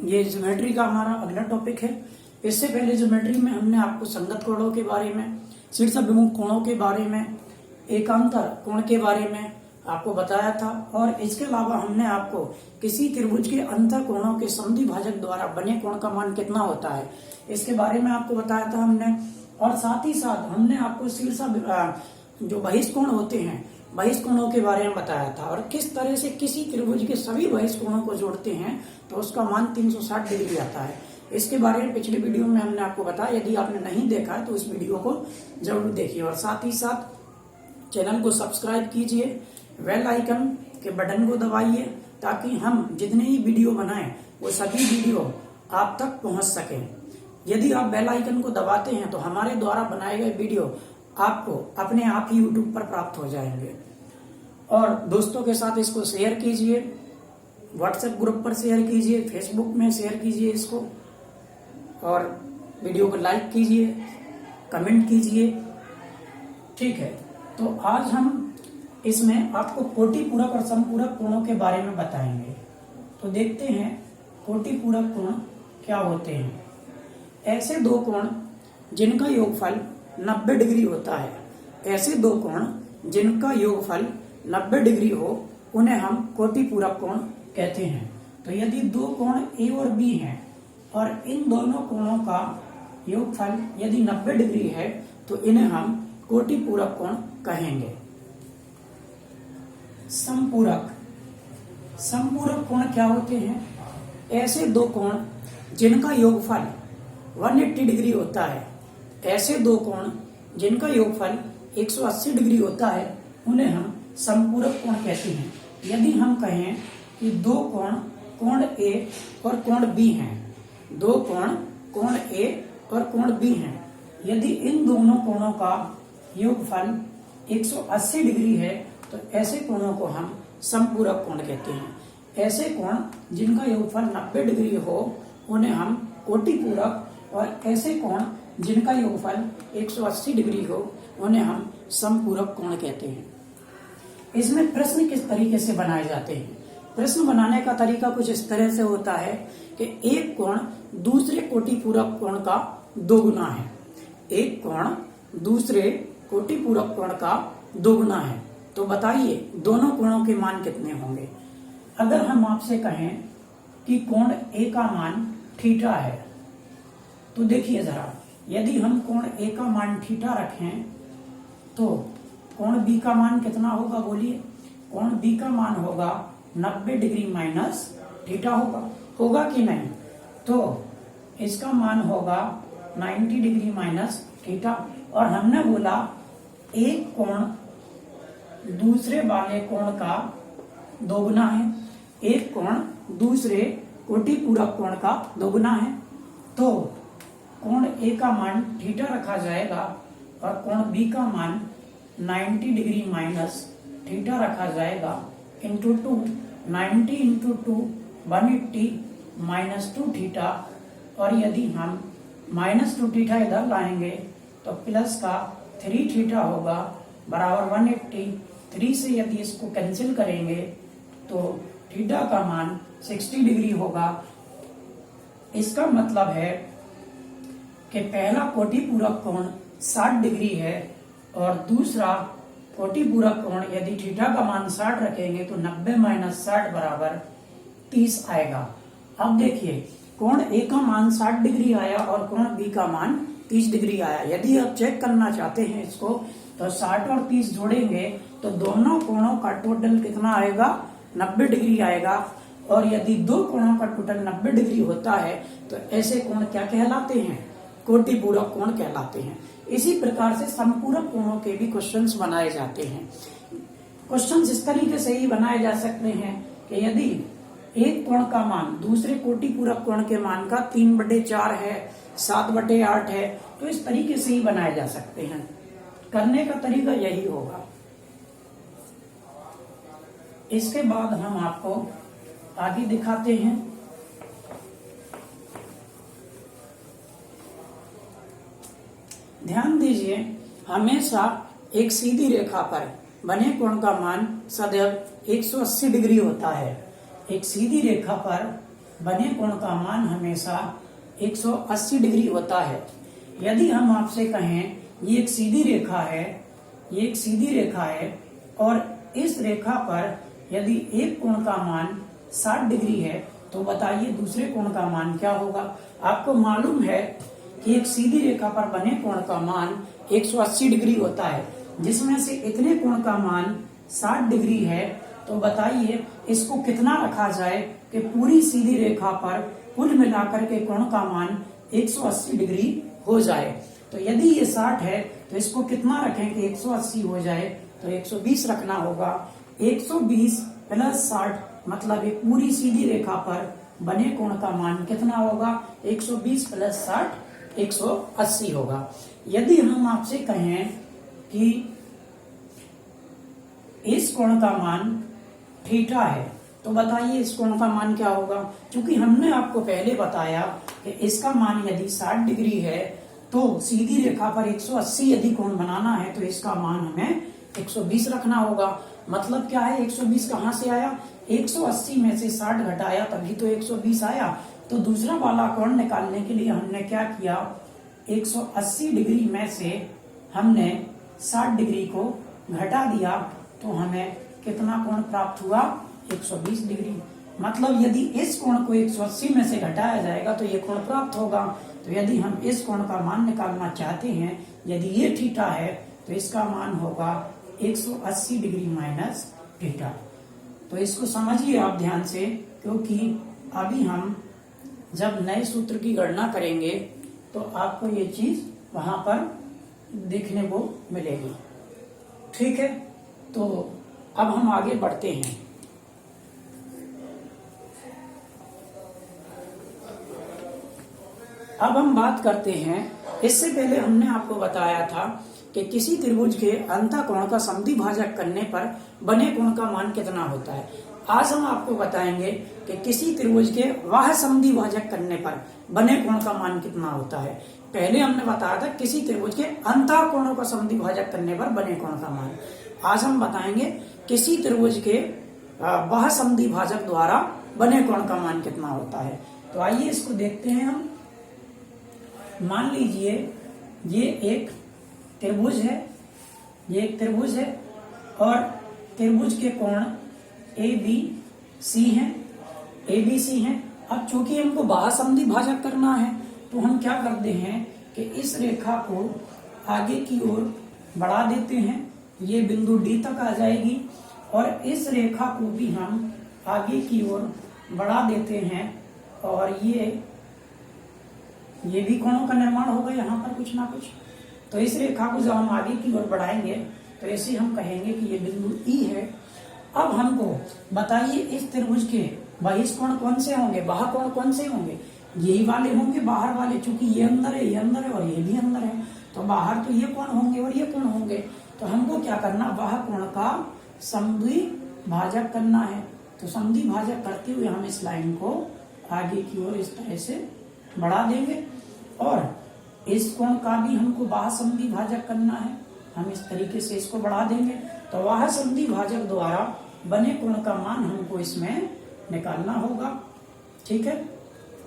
ये ज्योमेट्री का हमारा अगला टॉपिक है। इससे पहले ज्योमेट्री में हमने आपको संगत कोणों के बारे में, शीर्षाभिमुख कोणों के बारे में, एकांतर कोण के बारे में आपको बताया था। और इसके अलावा हमने आपको किसी त्रिभुज के अंतर कोणों के समद्वि भाजक द्वारा बने कोण का मान कितना होता है इसके बारे में आपको बताया था हमने। और साथ ही साथ हमने आपको जो बहिष्कोण होते हैं, बहिष्कोणों के बारे में बताया था और किस तरह से किसी त्रिभुज के सभी बहिष्कोणों को जोड़ते हैं तो उसका मान 360 डिग्री आता है। इसके बारे में पिछले वीडियो में हमने आपको बताया। यदि आपने नहीं देखा है तो इस वीडियो को जरूर देखिए और साथ ही साथ चैनल को सब्सक्राइब कीजिए, बेल आइकन के बटन को दबाइए ताकि हम जितने ही वीडियो बनाएं वो सभी वीडियो आप तक पहुंच सके। यदि आप बेल आइकन को दबाते हैं तो हमारे द्वारा बनाए गए वीडियो आपको अपने आप ही यूट्यूब पर प्राप्त हो जाएंगे। और दोस्तों के साथ इसको शेयर कीजिए, व्हाट्सएप ग्रुप पर शेयर कीजिए, फेसबुक में शेयर कीजिए इसको और वीडियो को लाइक कीजिए, कमेंट कीजिए। ठीक है, तो आज हम इसमें आपको कोटि पूरक और समपूरक कोणों के बारे में बताएंगे। तो देखते हैं कोटि पूरक कोण क्या होते हैं। ऐसे दो कोण जिनका योगफल 90 डिग्री होता है, ऐसे दो कोण जिनका योगफल 90 डिग्री हो उन्हें हम कोटि पूरक कोण कहते हैं। तो यदि दो कोण ए और बी हैं और इन दोनों कोणों का योगफल यदि 90 डिग्री है तो इन्हें हम कोटि पूरक कोण कहेंगे। समपूरक, समपूरक कोण क्या होते हैं? ऐसे दो कोण जिनका योगफल 180 डिग्री होता है, ऐसे दो कोण जिनका योगफल 180 डिग्री होता है उन्हें हम समपूरक कोण कहते हैं। यदि हम कहें कि दो कोण ए और कोण बी हैं, दो कोण ए और कोण बी हैं, यदि इन दोनों कोणों का योगफल 180 डिग्री है तो ऐसे कोणों को हम समपूरक कोण कहते हैं। ऐसे कोण जिनका योगफल 90 डिग्री हो उन्हें हम कोटि पूरक और ऐसे कोण जिनका योगफल 180 डिग्री हो उन्हें हम समपूरक कोण कहते हैं। इसमें प्रश्न किस तरीके से बनाए जाते हैं? प्रश्न बनाने का तरीका कुछ इस तरह से होता है कि एक कोण दूसरे कोटि पूरक कोण का दोगुना है, एक कोण दूसरे कोटि पूरक कोण का दोगुना है। तो बताइए दोनों कोणों के मान कितने होंगे? अगर हम आपसे कहें कि कोण ए का मान थीटा है तो देखिए जरा, यदि हम कोण ए का मान थीटा रखें तो कोण बी का मान कितना होगा? बोलिए। कोण बी का मान होगा 90 डिग्री माइनस थीटा होगा कि नहीं? तो इसका मान होगा 90 डिग्री माइनस थीटा। और हमने बोला एक कोण दूसरे वाले कोण का दोगुना है, एक कोण दूसरे कोटि पूरक कोण का दोगुना है। तो कोण ए का मान थीटा रखा जाएगा और कोण बी का मान 90 डिग्री माइनस थीटा रखा जाएगा इंटू 2, 90 इंटू 2 180 माइनस 2 थीटा। और यदि हम माइनस 2 थीटा इधर लाएंगे तो प्लस का 3 थीटा होगा बराबर 180। 3 से यदि इसको कैंसिल करेंगे तो थीटा का मान 60 डिग्री होगा। इसका मतलब है कि पहला कोटि पूरक कोण 60 डिग्री है और दूसरा कोटि पूरक कोण यदि थीटा का मान 60 रखेंगे तो 90 माइनस 60 बराबर 30 आएगा। अब देखिए कोण ए का मान 60 डिग्री आया और कोण बी का मान 30 डिग्री आया। यदि आप चेक करना चाहते हैं इसको तो 60 और 30 जोड़ेंगे तो दोनों कोणों का टोटल कितना आएगा? 90 डिग्री आएगा। और यदि दो कोणों का टोटल 90 डिग्री होता है तो ऐसे कोण क्या कहलाते हैं? कोटि पूरक कोण कहलाते हैं। इसी प्रकार से समपूरक कोणों के भी क्वेश्चंस बनाए जाते हैं। क्वेश्चंस इस तरीके से ही बनाए जा सकते हैं कि यदि एक कोण का मान दूसरे कोटि पूरक कोण के मान का 3/4 है, 7/8 है, तो इस तरीके से ही बनाए जा सकते हैं। करने का तरीका यही होगा। इसके बाद हम आपको आगे दिखाते हैं। ध्यान दीजिए, हमेशा एक सीधी रेखा पर बने कोण का मान सदैव 180 डिग्री होता है। एक सीधी रेखा पर बने कोण का मान हमेशा 180 डिग्री होता है। यदि हम आपसे कहें ये एक सीधी रेखा है, ये एक सीधी रेखा है और इस रेखा पर यदि एक कोण का मान 60 डिग्री है तो बताइए दूसरे कोण का मान क्या होगा। आपको मालूम है कि एक सीधी रेखा पर बने कोण का मान 180 डिग्री होता है, जिसमें से इतने कोण का मान 60 डिग्री है। तो बताइए इसको कितना रखा जाए कि पूरी सीधी रेखा पर कुल मिलाकर के कोण का मान 180 डिग्री हो जाए। तो यदि ये 60 है तो इसको कितना रखें कि 180 हो जाए, तो 120 रखना होगा। 120 प्लस 60 मतलब एक पूरी सीधी रेखा पर बने कोण का मान कितना होगा, 120 प्लस 60 180 होगा। यदि हम आपसे कहें कि इस कोण का मान थीटा है तो बताइए इस कोण का मान क्या होगा। क्योंकि हमने आपको पहले बताया कि इसका मान यदि 60 डिग्री है तो सीधी रेखा पर 180 यदि कोण बनाना है तो इसका मान हमें 120 रखना होगा। मतलब क्या है, 120 कहाँ से आया, 180 में से 60 घटाया तभी तो 120 आया। तो दूसरा वाला कोण निकालने के लिए हमने क्या किया, 180 डिग्री में से हमने 60 डिग्री को घटा दिया तो हमें कितना कोण प्राप्त हुआ, 120 डिग्री। मतलब यदि इस कोण को 180 में से घटाया जाएगा तो ये कोण प्राप्त होगा। तो यदि हम इस कोण का मान निकालना चाहते हैं, यदि ये थीटा है तो इसका मान होगा 180 डिग्री माइनस थीटा। तो इसको समझिए आप ध्यान से, क्योंकि अभी हम जब नए सूत्र की गणना करेंगे तो आपको ये चीज वहां पर देखने को मिलेगी। ठीक है, तो अब हम आगे बढ़ते हैं। अब हम बात करते हैं, इससे पहले हमने आपको बताया था कि किसी त्रिभुज के अंतःकोण का समद्वि भाजक करने पर बने कोण का मान कितना होता है। आज हम आपको बताएंगे कि किसी त्रिभुज के वाह समद्वि भाजक करने पर बने कोण का मान कितना होता है। पहले हमने बताया था किसी त्रिभुज के अंतःकोणों का समद्वि भाजक करने पर बने कोण का मान। आज हम बताएंगे किसी त्रिभुज के वाह समद्वि भाजक द्वारा बने कोण का मान कितना होता है। तो आइए इसको देखते हैं हम। मान लीजिए ये एक त्रिभुज है, ये एक त्रिभुज है और त्रिभुज के कोण ABC हैं। अब चूंकि हमको बाह्य समद्वि भाजक करना है तो हम क्या करते हैं कि इस रेखा को आगे की ओर बढ़ा देते हैं, ये बिंदु D तक आ जाएगी और इस रेखा को भी हम आगे की ओर बढ़ा देते हैं और ये भी कोणों का निर्माण होगा यहाँ पर कुछ ना कुछ। तो इस रेखा को जब हम आगे की ओर बढ़ाएंगे तो ऐसे हम कहेंगे कि ये बिंदु E है। अब हमको बताइए इस त्रिभुज के बहिष कोण कौन से होंगे, बाह्य कोण कौन से होंगे, यही वाले होंगे बाहर वाले। चूंकि ये अंदर है, ये अंदर है और ये भी अंदर है तो बाहर तो ये कोण होंगे और ये कोण होंगे। तो हमको क्या करना, बाह्य कोण का समद्वि भाजक करना है। तो समद्वि भाजक करते हुए हम इस लाइन को आगे की ओर इस तरह से बढ़ा देंगे और इस कोण का भी हमको बाह्य समद्वि भाजक करना है, हम इस तरीके से इसको बढ़ा देंगे। तो बाह्य समद्वि भाजक द्वारा बने कोण का मान हमको इसमें निकालना होगा। ठीक है,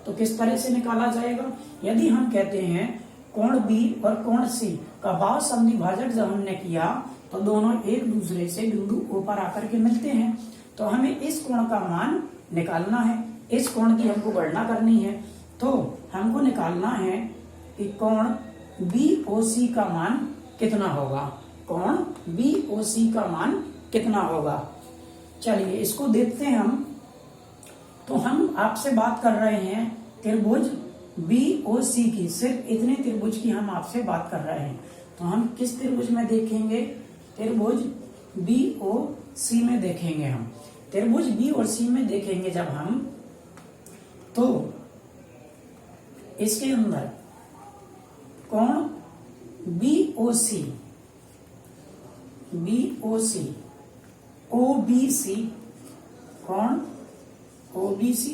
तो किस तरह से निकाला जाएगा, यदि हम कहते हैं कोण B और कोण C का बाह्य समद्वि भाजक जब हमने किया तो दोनों एक दूसरे से बिंदु O पर आकर के मिलते हैं। तो हमें इस कोण का मान निकालना है, इस कोण की हमको गणना करनी है। तो हमको निकालना है कि कोण BOC का मान कितना होगा, कोण BOC का मान कितना होगा। चलिए इसको देखते हैं हम। तो हम आपसे बात कर रहे हैं त्रिभुज BOC की, सिर्फ इतने त्रिभुज की हम आपसे बात कर रहे हैं। तो हम किस त्रिभुज में देखेंगे, त्रिभुज BOC में देखेंगे हम। त्रिभुज B और C में देखेंगे जब हम, तो इसके अंदर कोण BOC, OBC, कोण OBC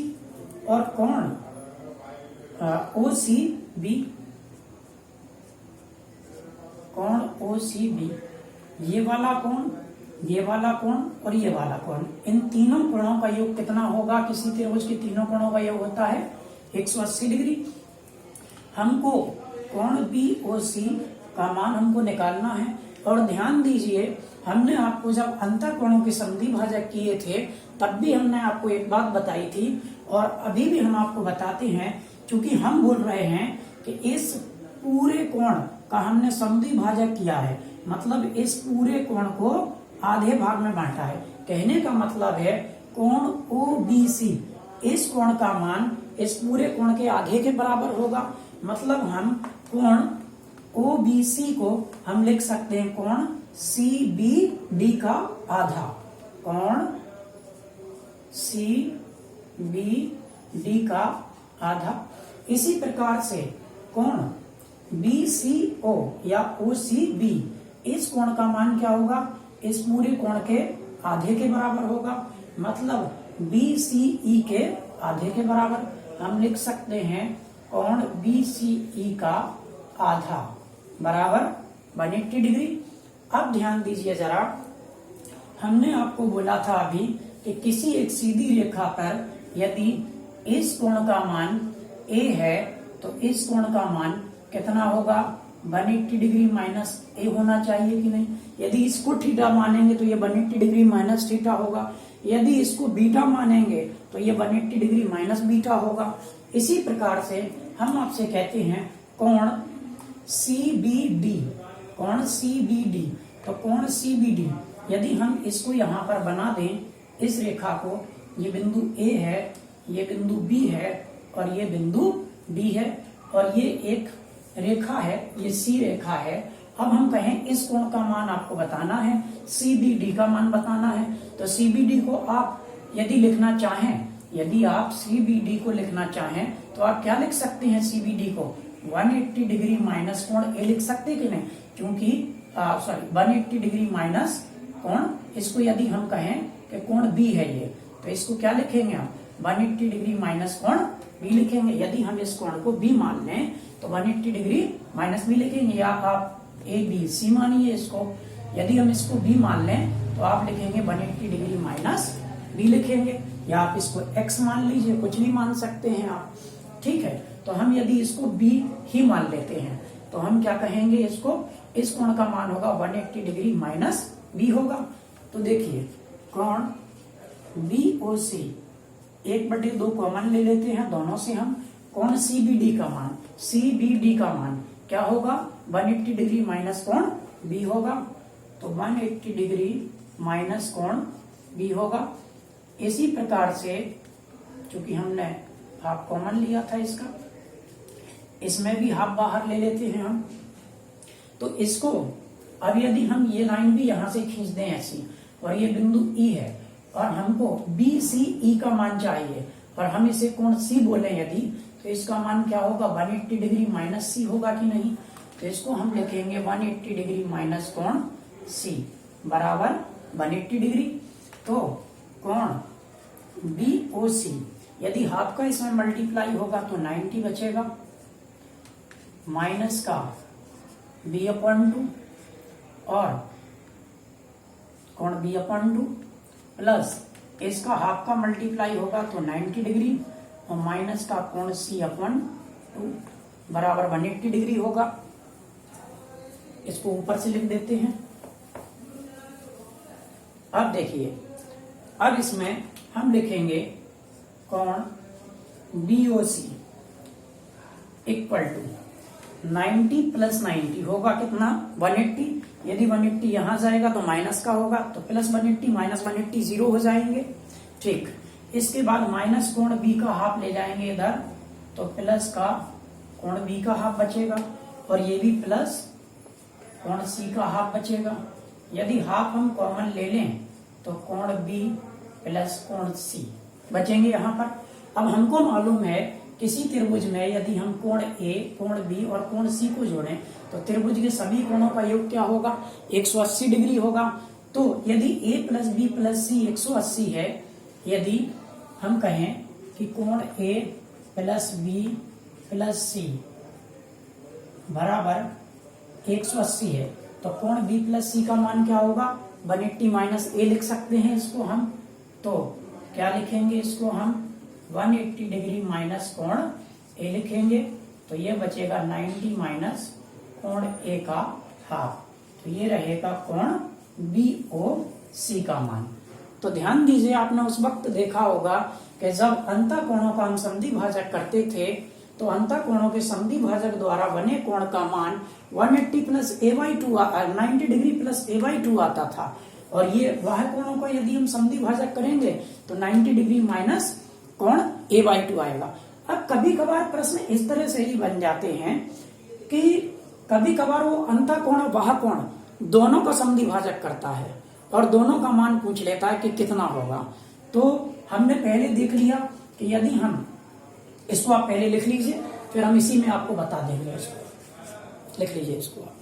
और कोण OCB, कोण OCB, ये वाला कोण ये वाला कोण और ये वाला कोण, इन तीनों कोणों का योग कितना होगा? किसी त्रिभुज के तीनों कोणों का योग होता है 180 डिग्री। हमको कोण BOC का मान हमको निकालना है। और ध्यान दीजिए, हमने आपको जब अंतर कोणों के समद्वि भाजक किए थे तब भी हमने आपको एक बात बताई थी और अभी भी हम आपको बताते हैं, क्योंकि हम बोल रहे हैं कि इस पूरे कोण का हमने समद्वि भाजक किया है, मतलब इस पूरे कोण को आधे भाग में बांटा है। कहने का मतलब है कोण OBC, इस कोण का मान इस पूरे कोण के आधे के बराबर होगा। मतलब हम कोण OBC को हम लिख सकते हैं कोण CBD का आधा, कोण CBD का आधा। इसी प्रकार से कोण BCO या OCB, इस कोण का मान क्या होगा? इस पूरे कोण के आधे के बराबर होगा, मतलब BCE के आधे के बराबर। हम लिख सकते हैं कोण BCE का आधा बराबर 180 डिग्री। अब ध्यान दीजिए जरा, हमने आपको बोला था अभी कि किसी एक सीधी रेखा पर यदि इस कोण का मान A है तो इस कोण का मान कितना होगा? 180 डिग्री माइनस A होना चाहिए कि नहीं? यदि इसको थीटा मानेंगे तो ये 180 डिग्री माइनस थीटा होगा, यदि इसको बीटा मानेंगे तो ये 180 डिग्री माइनस बीटा होगा। इसी प्रकार से हम आपसे कहते हैं कोण CBD, कोण CBD, तो कोण CBD यदि हम इसको यहाँ पर बना दें, इस रेखा को, ये बिंदु A है, ये बिंदु B है और ये बिंदु D है और ये एक रेखा है, ये C रेखा है। अब हम कहें इस कोण का मान आपको बताना है, CBD का मान बताना है, तो CBD को आप यदि लिखना चाहें, यदि आप CBD को लिखना चाहें तो आप क्या लिख सकते हैं? CBD को 180 डिग्री माइनस कोण A लिख सकते कि नहीं? क्योंकि 180 डिग्री माइनस कोण, इसको यदि हम कहें कि कोण B है ये, तो इसको क्या लिखेंगे हम? 180 डिग्री माइनस कोण B लिखेंगे। यदि हम इस कोण को B मान लें तो 180 डिग्री माइनस B लिखेंगे, या आप ABC मानिए इसको। यदि हम इसको B मान लें तो आप लिखेंगे 180 डिग्री माइनस B लिखेंगे, या आप इसको X मान लीजिए, कुछ भी मान सकते हैं आप, ठीक है। तो हम यदि इसको B ही मान लेते हैं तो हम क्या कहेंगे? इसको, इस कोण का मान होगा 180 डिग्री माइनस B होगा। तो देखिए कोण BOC 1/2 कॉमन ले लेते हैं दोनों से हम, कोण CBD का मान क्या होगा? 180 डिग्री माइनस कोण B होगा, तो 180 डिग्री माइनस कोण B होगा। इसी प्रकार से चूंकि हमने हाफ कॉमन लिया था इसका, इसमें भी हाफ बाहर ले लेते हैं हम, तो इसको अब यदि हम ये लाइन भी यहां से खींच दें ऐसी, और ये बिंदु E है और हमको BCE का मान चाहिए और हम इसे कोण C बोले यदि, तो इसका मान क्या होगा? 180 डिग्री माइनस C होगा कि नहीं? तो इसको हम लिखेंगे 180 डिग्री माइनस कोण C बराबर 180 डिग्री। तो कोण BOC यदि हाफ का इसमें मल्टीप्लाई होगा तो 90 बचेगा, माइनस का B/2 और कोण B/2 प्लस इसका हाफ का मल्टीप्लाई होगा तो 90 डिग्री और माइनस का कोण C/2 बराबर 180 डिग्री होगा। इसको ऊपर से लिख देते हैं। अब देखिए, अब इसमें हम लिखेंगे कोण BOC इक्वल टू 90 प्लस 90 होगा कितना? 180। यदि 180 यहां जाएगा तो माइनस का होगा, तो प्लस 180 माइनस 180 0 हो जाएंगे, ठीक। इसके बाद माइनस कोण B का हाफ ले जाएंगे इधर, तो प्लस का कोण B का हाफ बचेगा और ये भी प्लस कोण C का हाफ बचेगा। यदि हाफ हम कॉमन ले लें तो कोण B प्लस कोण C बचेंगे यहाँ पर। अब हमको मालूम है किसी त्रिभुज में यदि हम कोण A, कोण B और कोण C को जोड़ें तो त्रिभुज के सभी कोणों का योग क्या होगा? 180 डिग्री होगा। तो यदि A plus B plus C 180 है, यदि हम कहें कि कोण A plus B plus C बराबर 180 है, तो कोण B प्लस C का मान क्या होगा? 180 माइनस ए लिख सकते हैं इसको हम। तो क्या लिखेंगे इसको हम 180 डिग्री माइनस कोण ए लिखेंगे। तो ये बचेगा 90 माइनस कोण ए का हाफ। तो ये रहेगा कोण BOC का मान। तो ध्यान दीजिए, आपने उस वक्त देखा होगा कि जब अंतःकोणों का हम संधि भाजक करते थे तो अंतःकोणों के संधि भाजक द्वारा बने कोण का मान 180 plus A/2 90 degree plus A/2 आता था। और ये वह कोणों को यदि हम संधि भाजक करेंगे तो 90 डिग्री माइनस कोण A/2 आएगा। अब कभी कभार प्रश्न इस तरह से ही बन जाते हैं कि कभी कभार वो अंतःकोण और बाह्य कोण दोनों का संधि भाजक करता है और दोनों का मान पूछ लेता है कि कितना होगा। तो हमने पहले देख लिया कि यदि हम इसको, आप पहले लिख लीजिए, फिर हम इसी में आपको बता देंगे। इसको लिख लीजिए इसको आप।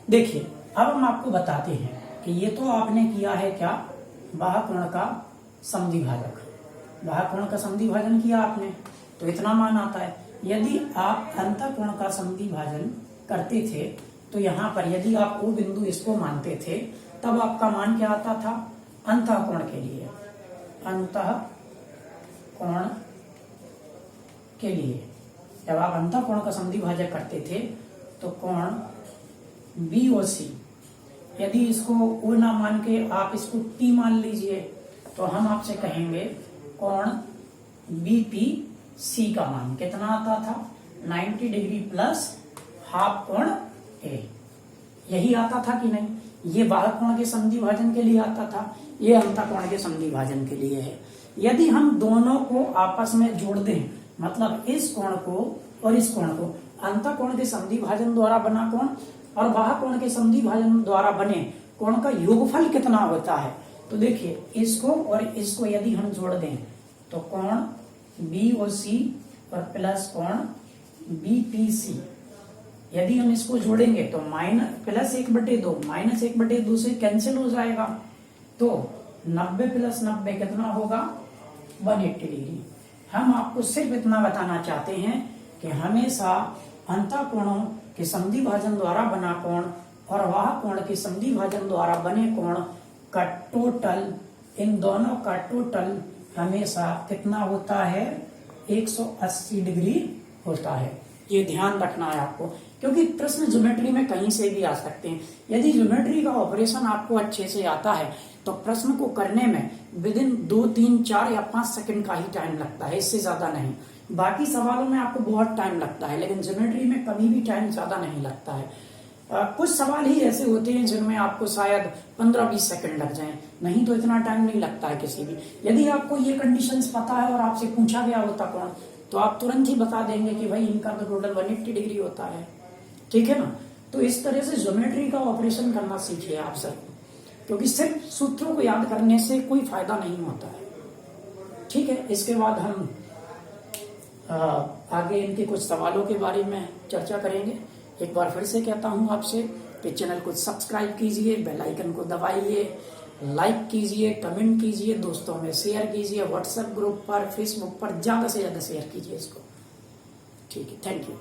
देखिए, अब हम आपको बताते हैं कि ये तो आपने किया है क्या, बाह्य कोण का संधि भाजक, बाह्य कोण का संधि भाजन किया आपने, तो इतना मान आता है। यदि आप अंतःकोण का संधि भाजन करते थे तो यहाँ पर यदि आप O बिंदु इसको मानते थे तब आपका मान क्या आता था अंतःकोण के लिए, अंतःकोण के लिए जब आप अंतःकोण का संधि भाजक करते थे तो कोण BOC, यदि इसको O ना मान के आप इसको T मान लीजिए तो हम आपसे कहेंगे कोण BPC का मान कितना आता था 90 डिग्री प्लस हाफ कोण A। यही आता था कि नहीं? ये बाह्य कोण के संधि भाजन के लिए आता था, ये अंतःकोण के संधि भाजन के लिए है। यदि हम दोनों को आपस में जोड़ दें, मतलब इस कोण को और इस कोण को, अंतःकोण के संधि भाजन द्वारा बना कोण और बाह्य कोण के संधि भाजन द्वारा बने कोण का योगफल कितना होता है, तो देखिए इसको और इसको यदि हम जोड़ दें तो कोण BOC और प्लस कोण BPC, यदि हम इसको जोड़ेंगे तो प्लस 1/2 माइनस 1/2 से कैंसिल हो जाएगा। तो 90 प्लस 90 कितना होगा 180 डिग्री। हम आपको सिर्फ इतना बताना चाहते हैं कि हमेशा अंतःकोणों के संधि भाजन द्वारा बना कोण और बाह्य कोण के संधि भाजन द्वारा बने कोण का टोटल, इन दोनों का टोटल हमेशा कितना होता है 180 डिग्री होता है। ये ध्यान रखना है आपको, क्योंकि प्रश्न ज्योमेट्री में कहीं से भी आ सकते हैं। यदि ज्योमेट्री का ऑपरेशन आपको अच्छे से आता है तो प्रश्न को करने में विदिन 2, 3, 4 या 5 सेकंड का ही टाइम लगता है, इससे ज्यादा नहीं। बाकी सवालों में आपको बहुत टाइम लगता है, लेकिन ज्योमेट्री में कभी भी टाइम ज्यादा नहीं लगता है। कुछ सवाल ही ऐसे होते हैं जिनमें आपको शायद 15-20 सेकंड लग जाएं, नहीं तो इतना टाइम नहीं लगता है किसी भी। यदि आपको ये कंडीशंस पता है और आपसे पूछा गया होता कोण, तो आप तुरंत ही बता देंगे कि भाई इनका तो टोटल 180 डिग्री होता है, ठीक है ना। तो इस तरह से ज्योमेट्री का ऑपरेशन करना सीखिए आप सर, क्योंकि सिर्फ सूत्रों को याद करने से कोई फायदा नहीं होता है, ठीक है। इसके बाद हम आगे इनके कुछ सवालों के बारे में चर्चा करेंगे। एक बार फिर से कहता हूं आपसे कि चैनल को सब्सक्राइब कीजिए, बेल आइकन को दबाइए, लाइक कीजिए, कमेंट कीजिए, दोस्तों में शेयर कीजिए, व्हाट्सएप ग्रुप पर, फेसबुक पर ज्यादा से ज्यादा शेयर कीजिए इसको, ठीक है। Thank you.